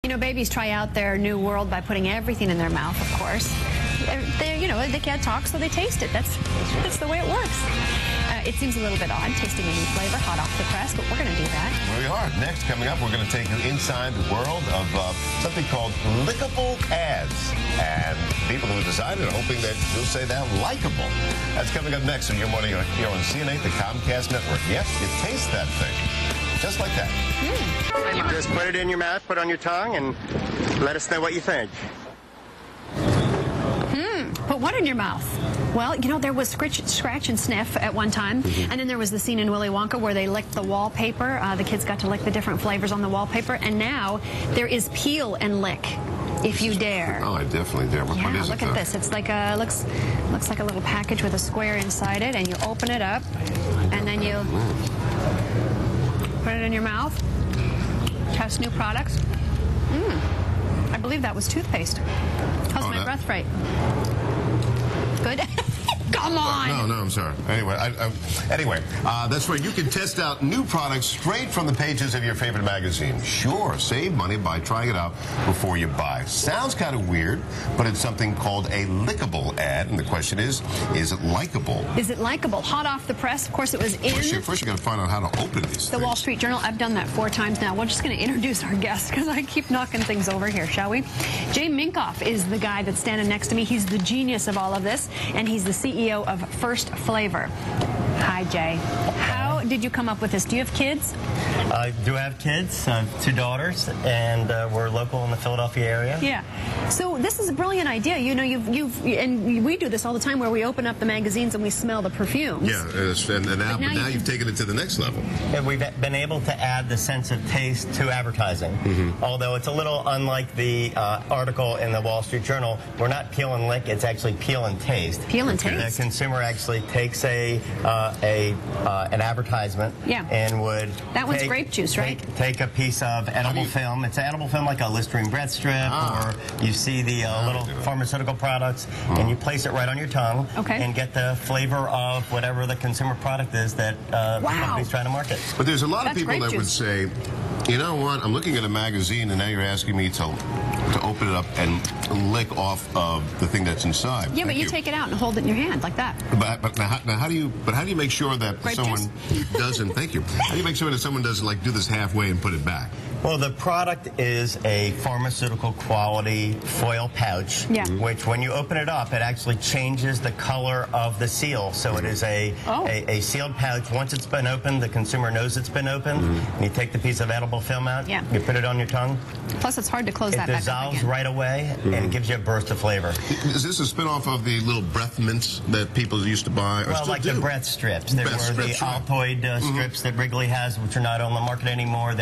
You know, babies try out their new world by putting everything in their mouth, of course. You know, they can't talk, so they taste it. That's the way it works. It seems a little bit odd, tasting a new flavor hot off the press, but we're going to do that. We are. Next, coming up, we're going to take you inside the world of something called lickable ads. And people who decided are hoping that you'll say that likable. That's coming up next in your morning here on CN8, the Comcast Network. Yes, you taste that thing. Just like that. Just put it in your mouth, put it on your tongue, and let us know what you think. Put what in your mouth? Well, you know, there was scratch and sniff at one time, and then there was the scene in Willy Wonka where they licked the wallpaper. The kids got to lick the different flavors on the wallpaper, and now there is peel and lick. If you dare. Oh, I definitely dare. What is it, look at this. It's like a looks like a little package with a square inside it, and you open it up, and then you put it in your mouth. Test new products. I believe that was toothpaste. How's my breath freight? Good. Come on. No, I'm sorry. Anyway, that's where you can test out new products straight from the pages of your favorite magazine. Sure, save money by trying it out before you buy. Sounds kind of weird, but it's something called a lickable ad, and the question is it likable? Is it likable? Hot off the press. Of course, it was in. First you got to find out how to open these The Wall Street Journal. I've done that 4 times now. We're just going to introduce our guest because I keep knocking things over here, shall we? Jay Minkoff is the guy that's standing next to me. He's the genius of all of this, and he's the CEO of First Flavor. Hi, Jay. How did you come up with this? Do you have kids? I do have kids, 2 daughters, and we're local in the Philadelphia area. Yeah. So this is a brilliant idea. You know, and we do this all the time where we open up the magazines and we smell the perfumes. Yeah, and now you've taken it to the next level. And we've been able to add the sense of taste to advertising. Although it's a little unlike the article in the Wall Street Journal, we're not peel and lick, it's actually peel and taste. Peel and taste. The consumer actually takes an advertisement and would that one's grape juice, right? Take a piece of edible film. It's edible film like a Listerine breath strip, or you see the little pharmaceutical products, and you place it right on your tongue and get the flavor of whatever the consumer product is that the company's trying to market. But there's a lot of people that would say, you know what, I'm looking at a magazine and now you're asking me to open it up and lick off of the thing that's inside. Yeah, but you take it out and hold it in your hand like that. But how do you make sure that someone doesn't? Thank you. How do you make sure that someone doesn't like do this halfway and put it back? Well, the product is a pharmaceutical quality foil pouch, which when you open it up, it actually changes the color of the seal. So it is a sealed pouch. Once it's been opened, the consumer knows it's been opened. And you take the piece of edible film out, you put it on your tongue. Plus, it's hard to close that back up again. It dissolves right away, and it gives you a burst of flavor. Is this a spin-off of the little breath mints that people used to buy? Well, like the breath strips. There were the Altoid strips that Wrigley has, which are not on the market anymore.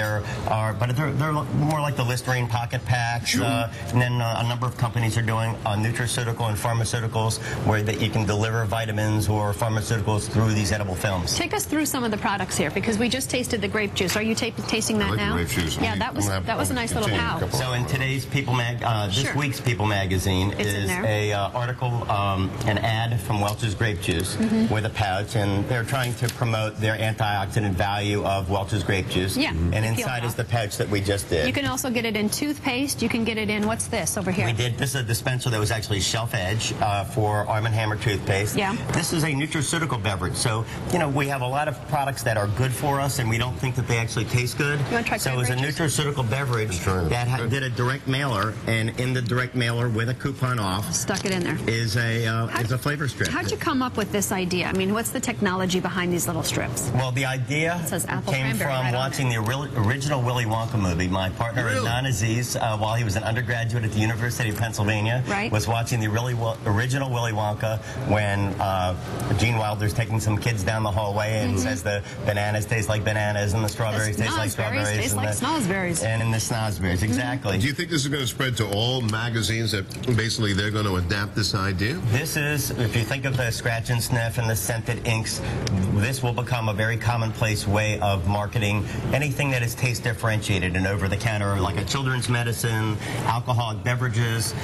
But they're more like the Listerine pocket packs. And then a number of companies are doing nutraceutical and pharmaceuticals where that you can deliver vitamins or pharmaceuticals through these edible films. Take us through some of the products here, because we just tasted the grape juice. Are you tasting that now? Grape juice. Yeah, that was a nice little pouch. So in today's this week's People magazine is a article, an ad from Welch's grape juice with a pouch, and they're trying to promote their antioxidant value of Welch's grape juice. Yeah. And inside is the pouch that we just did. You can also get it in toothpaste. You can get it in, what's this over here? This is a dispenser that was actually shelf edge for Arm & Hammer toothpaste. Yeah. This is a nutraceutical beverage. So, you know, we have a lot of products that are good for us, and we don't think that they actually taste good. You want to try so it's a nutraceutical beverage that did a direct mailer, and in the direct mailer with a coupon off, stuck it in there, is a flavor strip. How'd you come up with this idea? I mean, what's the technology behind these little strips? Well, the idea came from watching the original Willy Wonka movie. My partner, Adnan Aziz, while he was an undergraduate at the University of Pennsylvania, was watching the original Willy Wonka when Gene Wilder's taking some kids down the hallway and says the bananas taste like bananas and the strawberries taste like strawberries. Taste like snozberries. And in the snozberries, exactly. Do you think this is going to spread to all magazines that basically they're going to adapt this idea? This is, if you think of the scratch and sniff and the scented inks, this will become a very commonplace way of marketing anything that is taste differentiated and over the counter, like a children's medicine, alcoholic beverages.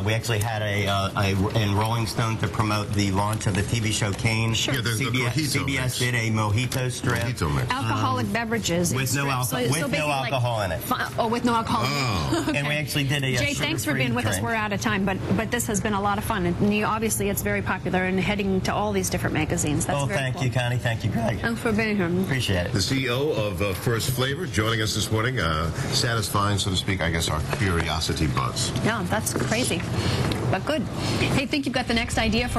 We actually had in Rolling Stone to promote the launch of the TV show Kane. Sure. Yeah, CBS did a mojito strip. Alcoholic beverages with no alcohol in it. Oh, with no alcohol. And we actually did a Jay, thanks for being with us. We're out of time, but this has been a lot of fun. And obviously, it's very popular and heading to all these different magazines. That's thank cool. you, Connie. Thank you, Greg. Thanks for being here. Appreciate it. The CEO of First Flavors joining us this morning, satisfying, so to speak, I guess, our curiosity buzz. Yeah, that's crazy, but good. Hey, think you've got the next idea for